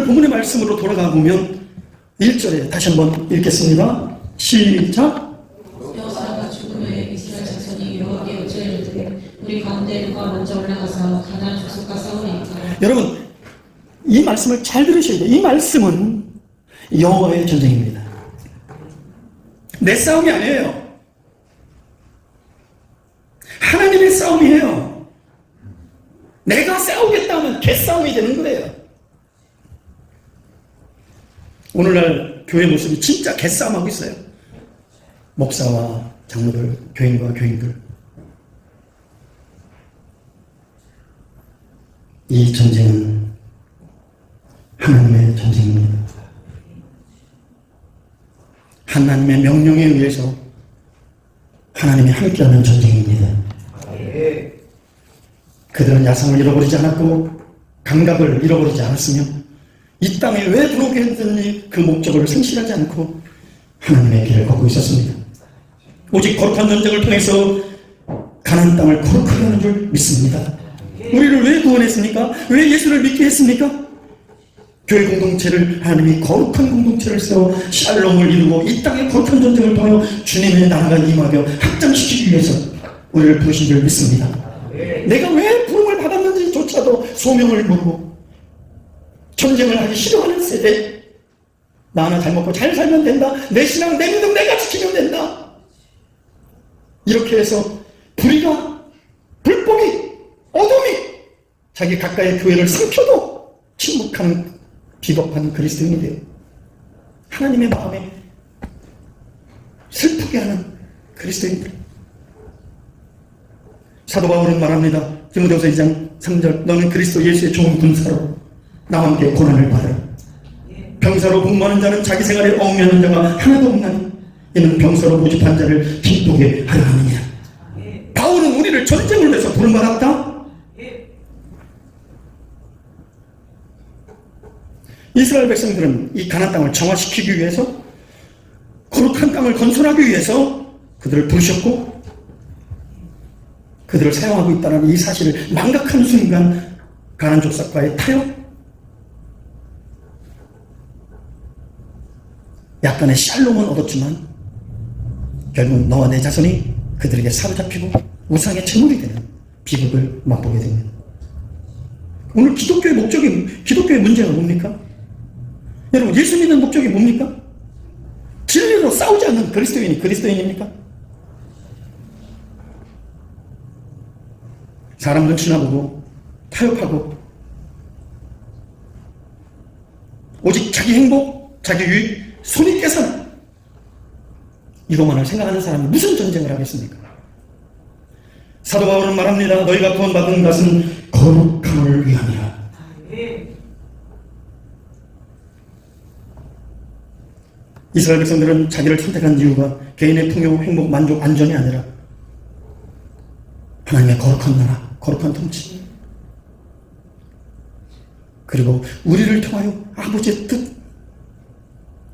본문의 말씀으로 돌아가 보면 1절에 다시 한번 읽겠습니다. 시작. 여호사가 죽음에 이스라엘 자손이 여호와께 어찌 이르되 우리 가운데 누가 먼저 올라가서 가나안 족속과 싸우리이까. 여러분, 이 말씀을 잘 들으셔야 돼요. 이 말씀은 여호와의 전쟁입니다. 내 싸움이 아니에요. 하나님의 싸움이에요. 내가 싸우겠다 하면 개싸움이 되는 거예요. 오늘날 교회 모습이 진짜 개싸움하고 있어요. 목사와 장로들, 교인과 교인들. 이 전쟁은 하나님의 전쟁입니다. 하나님의 명령에 의해서 하나님이 함께하는 전쟁입니다. 그들은 야상을 잃어버리지 않았고 감각을 잃어버리지 않았으며 이 땅에 왜 들어오게 했더니 그 목적을 상실하지 않고 하나님의 길을 걷고 있었습니다. 오직 거룩한 전쟁을 통해서 가나안 땅을 거룩하게 하는 줄 믿습니다. 우리를 왜 구원했습니까? 왜 예수를 믿게 했습니까? 교회 공동체를 하나님이 거룩한 공동체를 세워 샬롬을 이루고 이 땅의 거룩한 전쟁을 통하여 주님의 나라가 임하며 확장시키기 위해서 우리를 부르신 줄 믿습니다. 내가 왜 부름을 받았는지조차도 소명을 모르고 전쟁을 하기 싫어하는 세대, 나 하나 잘 먹고 잘 살면 된다, 내 신앙 내 믿음 내가 지키면 된다, 이렇게 해서 불의가, 불법이, 어둠이 자기 가까이의 교회를 삼켜도 침묵하는 비겁한 그리스도인이 돼요. 하나님의 마음에 슬프게 하는 그리스도인들. 사도 바울은 말합니다. 디모데후서 2장 3절, 너는 그리스도 예수의 좋은 군사로 나와 함께 고난을 받으라. 병사로 복무하는 자는 자기 생활에 얽매이는 자가 하나도 없나니 이는 병사로 모집한 자를 기쁘게 하려 함이니라. 바울은 우리를 전쟁을 위해서 부름받았다. 이스라엘 백성들은 이 가나안 땅을 정화시키기 위해서, 거룩한 땅을 건설하기 위해서 그들을 부르셨고 그들을 사용하고 있다는 이 사실을 망각한 순간 가나안 족속과의 타협, 약간의 샬롬은 얻었지만 결국 너와 내 자손이 그들에게 사로잡히고 우상의 제물이 되는 비극을 맛보게 됩니다. 오늘 기독교의 목적이, 기독교의 문제가 뭡니까? 여러분, 예수 믿는 목적이 뭡니까? 진리로 싸우지 않는 그리스도인이 그리스도인입니까? 사람 눈치나 보고 타협하고 오직 자기 행복, 자기 유익, 손익계산, 이것만을 생각하는 사람이 무슨 전쟁을 하겠습니까? 사도 바울은 말합니다. 너희가 구원받은 것은 거룩함을 위함이라. 이스라엘 백성들은 자기를 선택한 이유가 개인의 풍요, 행복, 만족, 안전이 아니라 하나님의 거룩한 나라, 거룩한 통치, 그리고 우리를 통하여 아버지의 뜻,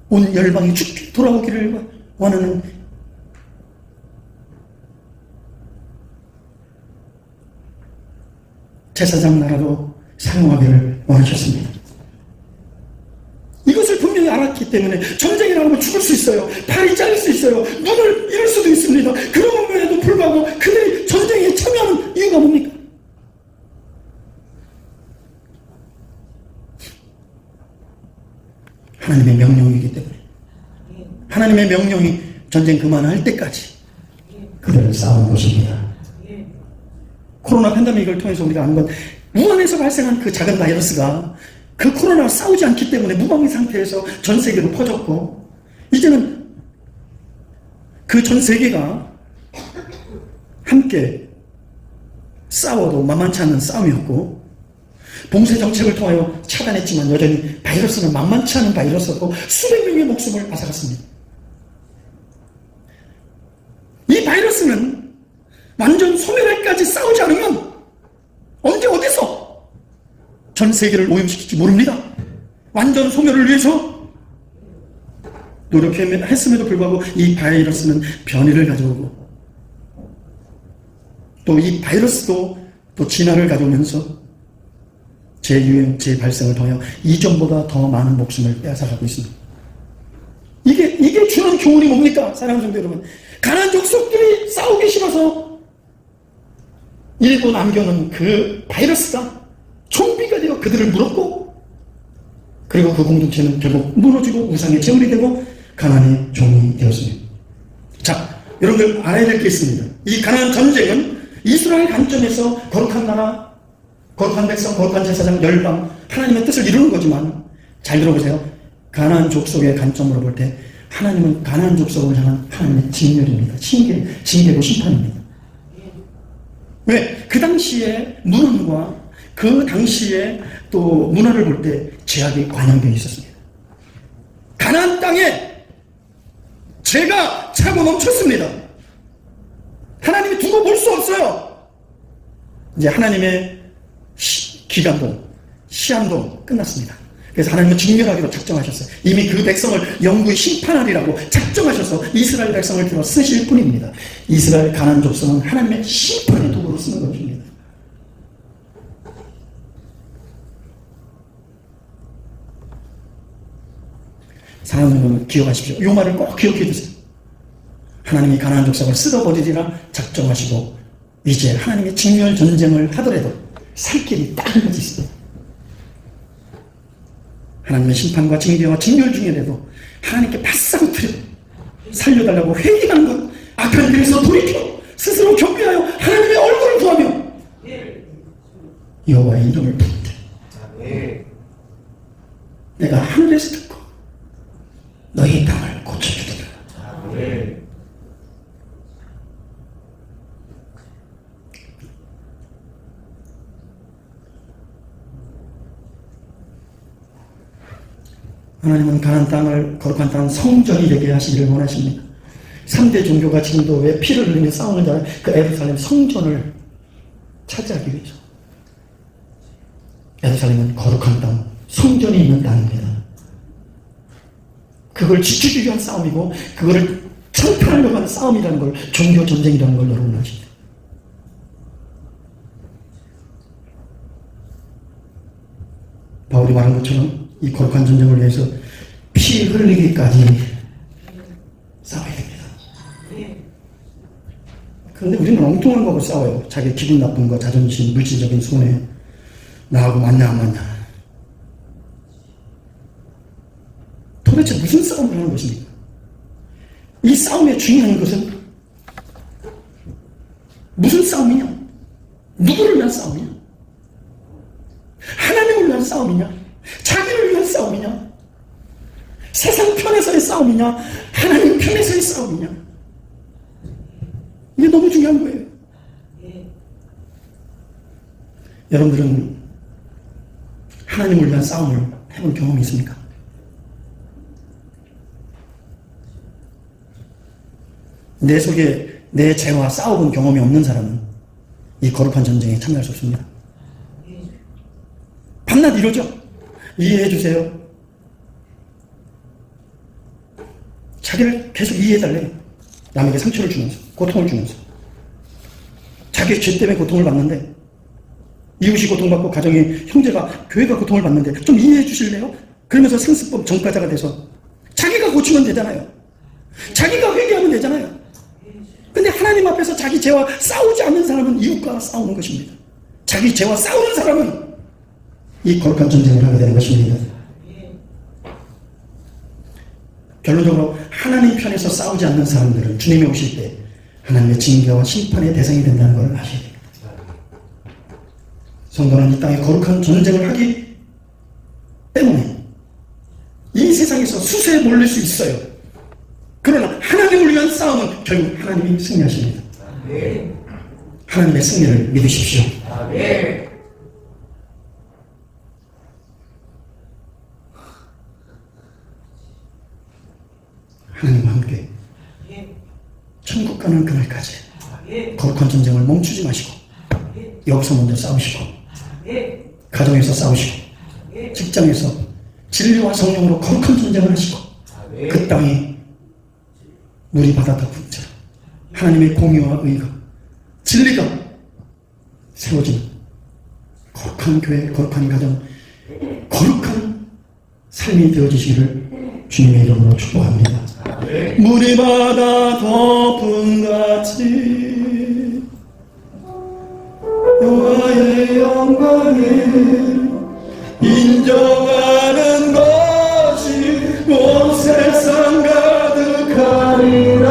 온 열방이 죽게 돌아오기를 원하는 제사장 나라로 사용하기를 원하셨습니다. 이것을 분명히 알았기 때문에 전쟁이라고 하면 죽을 수 있어요. 팔이 잘릴 수 있어요. 눈을 잃을 수도 있습니다. 그럼에도 불구하고 그들이 전쟁에 참여하는 이유가 뭡니까? 하나님의 명령이기 때문에. 하나님의 명령이 전쟁 그만할 때까지 그들을 싸우는 것입니다. 코로나 팬데믹을 통해서 우리가 아는 건 우한에서 발생한 그 작은 바이러스가 그 코로나와 싸우지 않기 때문에 무방비 상태에서 전 세계로 퍼졌고, 이제는 그 전 세계가 함께 싸워도 만만치 않은 싸움이었고, 봉쇄 정책을 통하여 차단했지만 여전히 바이러스는 만만치 않은 바이러스였고 수백 명의 목숨을 앗아갔습니다. 이 바이러스는 완전 소멸할까지 싸우지 않으면 언제 어디서 전 세계를 오염시킬지 모릅니다. 완전 소멸을 위해서 노력했음에도 불구하고 이 바이러스는 변이를 가져오고 또 이 바이러스도 또 진화를 가져오면서 재유행, 재발생을 통하여 이전보다 더 많은 목숨을 빼앗아가고 있습니다. 이게 주는 교훈이 뭡니까? 사랑하는 성도 여러분. 가나안 족속들이 싸우기 싫어서 일부 남겨놓은 그 바이러스가 좀비가 되어 그들을 물었고, 그리고 그 공동체는 결국 무너지고 우상의 제물이 되고 가나안의 종이 되었습니다. 자, 여러분들 알아야 될 게 있습니다. 이 가나안 전쟁은 이스라엘 관점에서 거룩한 나라, 거룩한 백성, 거룩한 제사장, 열방, 하나님의 뜻을 이루는 거지만, 잘 들어보세요. 가나안 족속의 관점으로 볼 때 하나님은 가나안 족속을 향한 하나님의 징렬입니다. 징계고 심판입니다. 왜? 그 당시의 문화과 그 당시의 또 문화를 볼 때 죄악이 관영되어 있었습니다. 가나안 땅에 죄가 차고 넘쳤습니다. 하나님이 두고 볼 수 없어요. 이제 하나님의 기간도, 시한도 끝났습니다. 그래서 하나님은 직렬하기로 작정하셨어요. 이미 그 백성을 영구히 심판하리라고 작정하셔서 이스라엘 백성을 들어 쓰실 뿐입니다. 이스라엘 가나안 족속은 하나님의 심판의 도구로 쓰는 것입니다. 사랑하는 여러분, 기억하십시오. 이 말을 꼭 기억해 주세요. 하나님이 가나안 족속을 쓸어버리리라 작정하시고 이제 하나님의 직렬 전쟁을 하더라도 살 길이 딱 한 가지 있습니다. 하나님의 심판과 징계와 직렬 중에라도 하나님께 바싹 엎드려 살려달라고 회개하는 것, 악한 길에서 돌이켜 스스로 경배하여 하나님의 얼굴을 구하며 여호와의 이름을 부르되 내가 하늘에서 듣고 너희 땅을 고쳐주리라. 하나님은 가나안 땅을, 거룩한 땅 성전이 되게 하시기를 원하십니다. 3대 종교가 지금도 왜 피를 흘리며 싸우는 자, 그 예루살렘 성전을 차지하기 위해서. 예루살렘은 거룩한 땅, 성전이 있는 땅입니다. 그걸 지키기 위한 싸움이고 그거를 철폐하려고 하는 싸움이라는 걸, 종교 전쟁이라는 걸 여러분 아십니다. 바울이 말한 것처럼 이 거룩한 전쟁을 위해서 피 흘리기까지 싸워야 됩니다. 그런데 우리는 엉뚱한 거하고 싸워요. 자기 기분 나쁜 거, 자존심, 물질적인 손해, 나하고 맞냐 안 맞냐. 도대체 무슨 싸움을 하는 것입니까? 이 싸움의 중요한 것은 무슨 싸움이냐? 누구를 위한 싸움이냐? 하나님을 위한 싸움이냐? 자기를 위한 싸움이냐? 세상 편에서의 싸움이냐? 하나님 편에서의 싸움이냐? 이게 너무 중요한 거예요. 여러분들은 하나님을 위한 싸움을 해본 경험이 있습니까? 내 속에 내 죄와 싸워본 경험이 없는 사람은 이 거룩한 전쟁에 참여할 수 없습니다. 밤낮 이러죠? 이해해 주세요. 자기를 계속 이해해달래요. 남에게 상처를 주면서, 고통을 주면서. 자기의 죄 때문에 고통을 받는데, 이웃이 고통받고 가정의 형제가, 교회가 고통을 받는데 좀 이해해 주실래요? 그러면서 상습법 전과자가 돼서 자기가 고치면 되잖아요. 자기가 회개하면 되잖아요. 근데 하나님 앞에서 자기 죄와 싸우지 않는 사람은 이웃과 싸우는 것입니다. 자기 죄와 싸우는 사람은 이 거룩한 전쟁을 하게 되는 것입니다. 결론적으로 하나님 편에서 싸우지 않는 사람들은 주님이 오실 때 하나님의 징계와 심판의 대상이 된다는 걸 아셔야 됩니다. 성도는 이 땅에 거룩한 전쟁을 하기 때문에 이 세상에서 수세에 몰릴 수 있어요. 그러나 하나님을 위한 싸움은 결국 하나님이 승리하십니다. 하나님의 승리를 믿으십시오. 하나님과 함께 천국 가는 그날까지 거룩한 전쟁을 멈추지 마시고 여기서 먼저 싸우시고 가정에서 싸우시고 직장에서 진리와 성령으로 거룩한 전쟁을 하시고 그 땅이 물이 바다다 분처럼 하나님의 공의와 의가 진리가 세워지는 거룩한 교회, 거룩한 가정, 거룩한 삶이 되어지시기를 주님의 이름으로 축복합니다. 물이 바다 덮은 같이 여호와의 영광을 인정하는 것이 온 세상 가득하리라.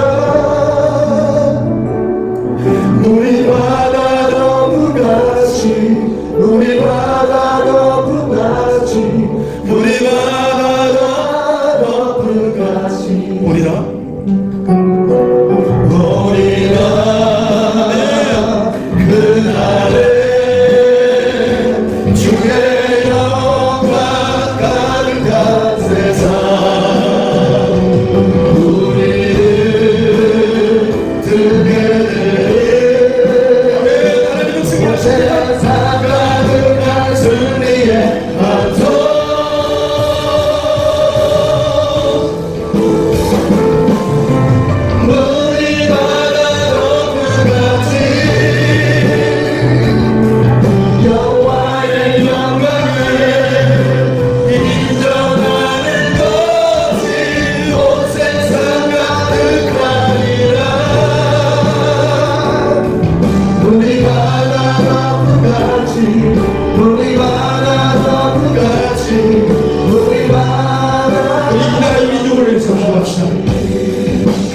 물이 바다 덮은 같이 물이 바다 덮은 같이 물이 바다 덮은 같이 우리라 그날에 주의 영광 가득한 세상 우리를 듣게 되리 하나님은 승리하시리라. 세상 가득한 승리의 한손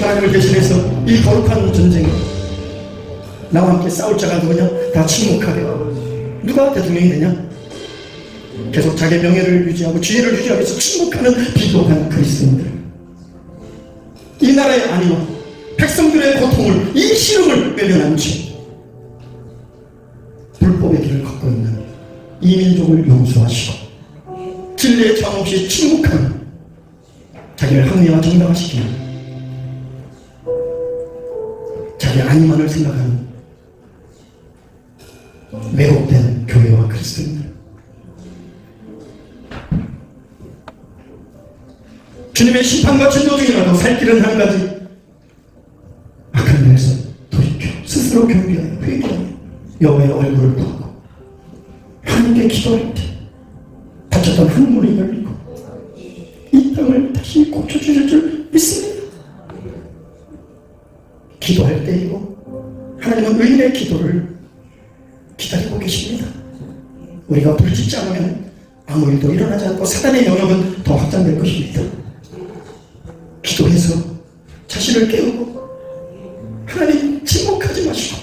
하나님을 대신해서 이 거룩한 전쟁에 나와 함께 싸울 자가 누구냐? 다 침묵하게. 누가 대통령이 되냐? 계속 자기의 명예를 유지하고 지위를 유지하기 위해서 침묵하는 비겁한 그리스도인들. 이 나라의 안위와 백성들의 고통을, 이 시름을 외면한 채 불법의 길을 걷고 있는 이 민족을 용서하시고 진리의 정 없이 침묵하는 자기를 합리화 정당화시키는 자기 안위만을 생각하는 왜곡된 교회와 그리스도인들. 주님의 심판과 진노 중이라도 살 길은 한 가지. 악한 일에서 돌이켜 스스로 경계하여 회개하여 여호와의 얼굴을 보고 하나님께 기도할 때 닫혔던 한문이 열리고 이 땅을 다시 고쳐주실 줄 믿습니다. 기도할 때이고 하나님은 의인의 기도를 기다리고 계십니다. 우리가 부르짖지 않으면 아무 일도 일어나지 않고 사단의 영역은 더 확장될 것입니다. 기도해서 자신을 깨우고 하나님 침묵하지 마시고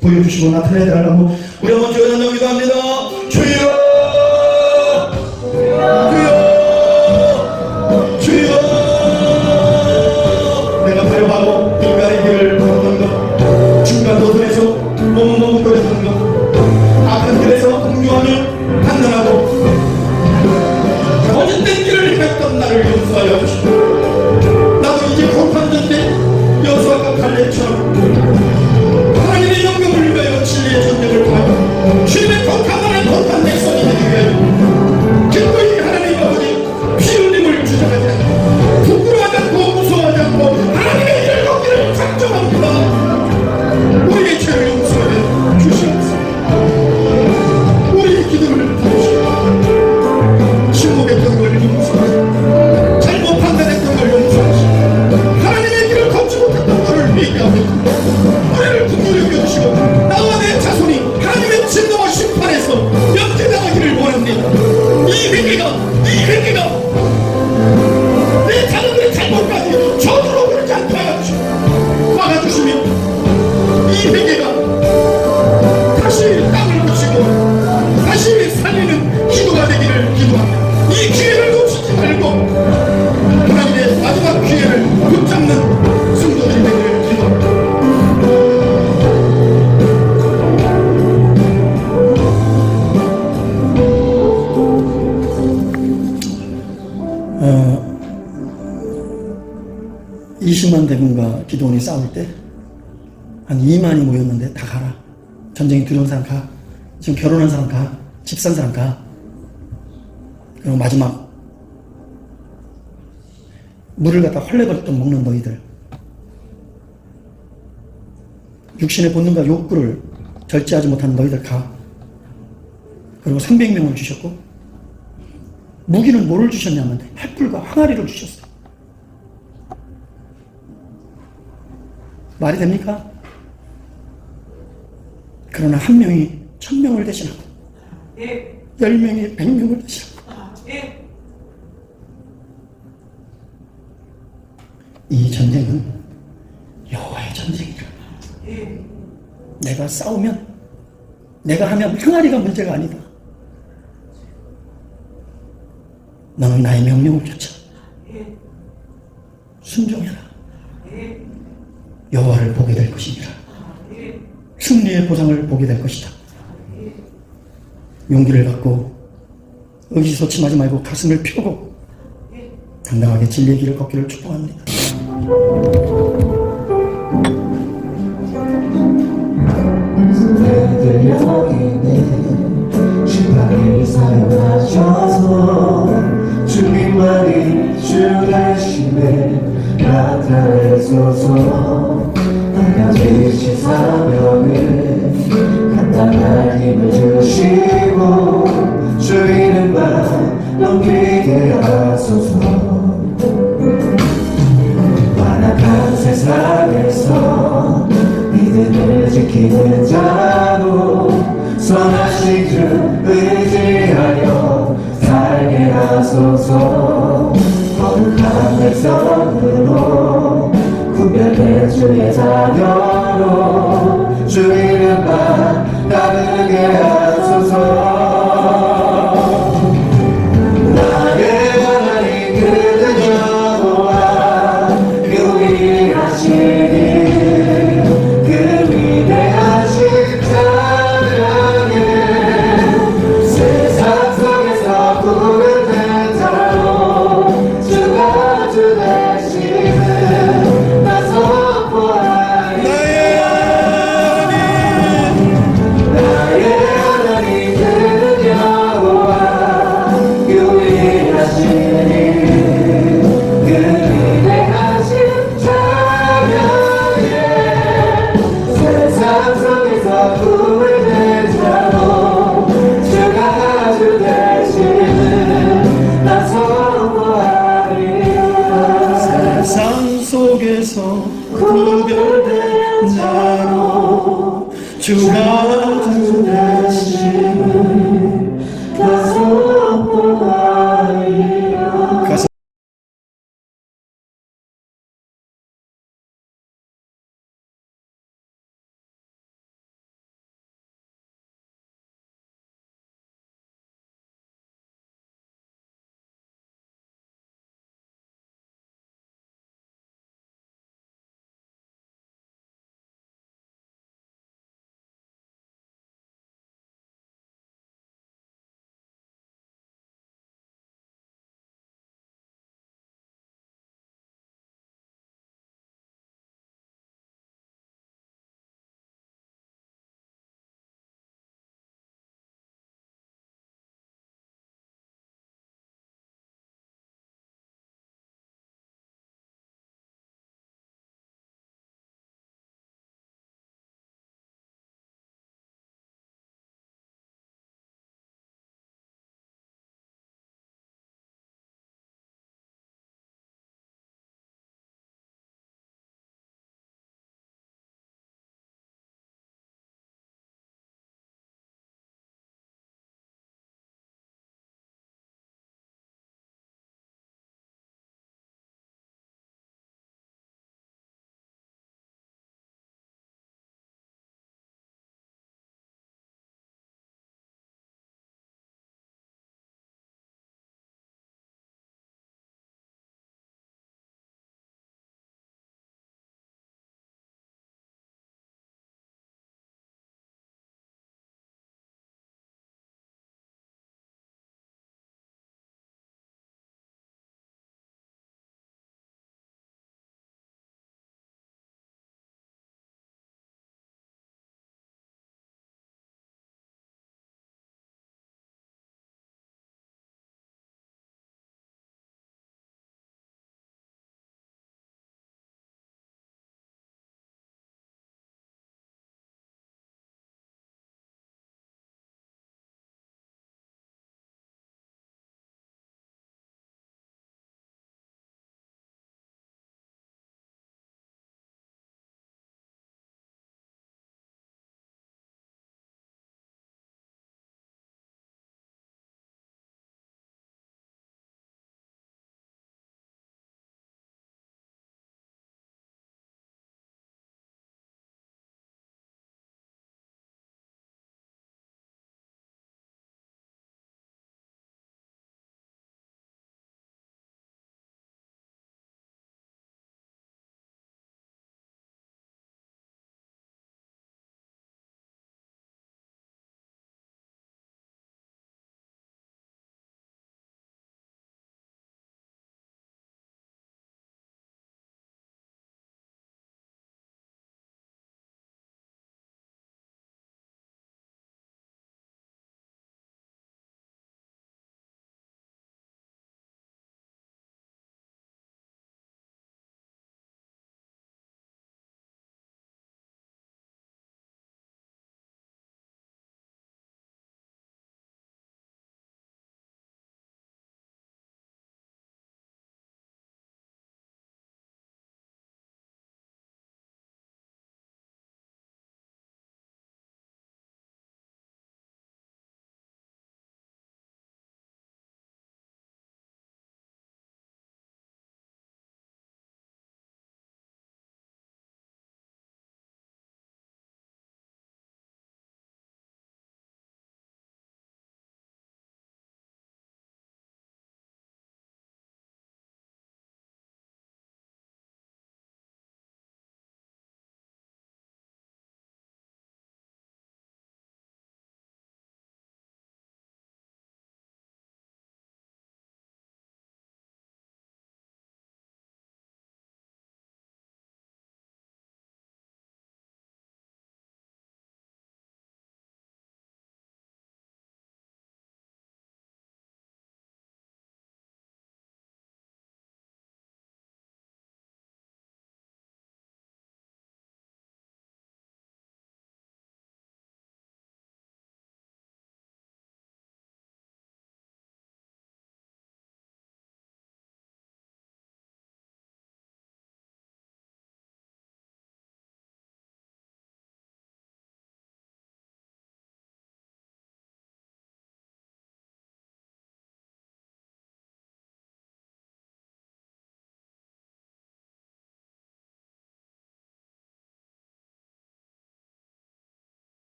보여주시고 나타내야 달라고 우리 한번 기도하며 기도합니다. 주여 주여 주여. 내가 발효하고 인간의 길을 걸었던 것, 중간 노선에서 머뭇머뭇거렸던 것, 악한 길에서 공유하며 판단하고 거짓된 길을 행했던 나를 용서하여 주시고 나도 이제 거룩한 전대 여호수아와 갈렙처럼 하나님의 영광을 위하여 진리의 전쟁을 통하여 주님의 거룩한 나라의 거룩한 백성이 되기 위하여 기꺼이 하나님 아버지 피 흘림을 주장하지 않고 부끄러워하지 않고 무서워하지 않고 하나님의 일을 걷기를 작정합니다. 우리의 죄를 용서해 주시옵소서. 우리의 기도를 들으시고 침묵했던 걸 용서하시고 잘못 판단했던 걸 용서하시고 하나님의 길을 걷지 못했던 것을 회개하며 우리를 긍휼히 여겨주시고 나와 내 자손이 하나님의 진노와 심판에서 면제당하기를 원합니다. 이 회개가 내 자녀들의 잘못까지 저주로 그러지 않게 하여 주시고 막아주시며 이 회개가 다시 땅을 고치고 다시 살리는 기도가 되기를 기도합니다. 이 기회를 놓치지 말고 하나님의 마지막 기회를 붙잡는 성도들이 되기를 기도합니다. 어, 20만 대군과 기도원이 싸울 때 한 2만이 모였는데 다 가라. 전쟁이 두려운 사람 가. 지금 결혼한 사람 가. 집 산 사람 가. 그리고 마지막 물을 갖다 헐레벌떡 먹는 너희들. 육신의 본능과 욕구를 절제하지 못하는 너희들 가. 그리고 300명을 주셨고, 무기는 뭐를 주셨냐면 횃불과 항아리를 주셨어요. 말이 됩니까? 그러나 한 명이 1000명을 대신하고 10명이 100명을 대신하고 이 전쟁은 여호와의 전쟁이라. 내가 싸우면, 내가 하면 항아리가 문제가 아니다. 너는 나의 명령을 쫓아 순종해라. 여호와를 보게 될 것이니라. 승리의 보상을 보게 될 것이다. 용기를 갖고 의기소침하지 말고 가슴을 펴고 당당하게 진리의 길을 걷기를 축복합니다. 내들 여기는 심판을 사용하셔서 주님만이 주 대신에 나타내소서. 하나님이신 사명을 간단한 힘을 주시고 주 이름만 넘기게 하소서. 완악한 세상에서 믿음을 지키는 자로 선하신 주 의지하여 살게 하소서. 거룩한 백성으로 구별된 주의 자녀로 주 이름만 따르게 하소서. 나의 하나님 그는 여호와 유일하시니 그 위대하신 자들에게 세상 속에서 구별된 자로 주가 주 되심을 나 선포하리. 나의 하나님 그는 여호와 유일하시니 그 위대하신 자명에 세상 속에서 구별된 자로 주가 주 되심을 나 선포하리라. 세상 속에서 구별된 자로 주가 주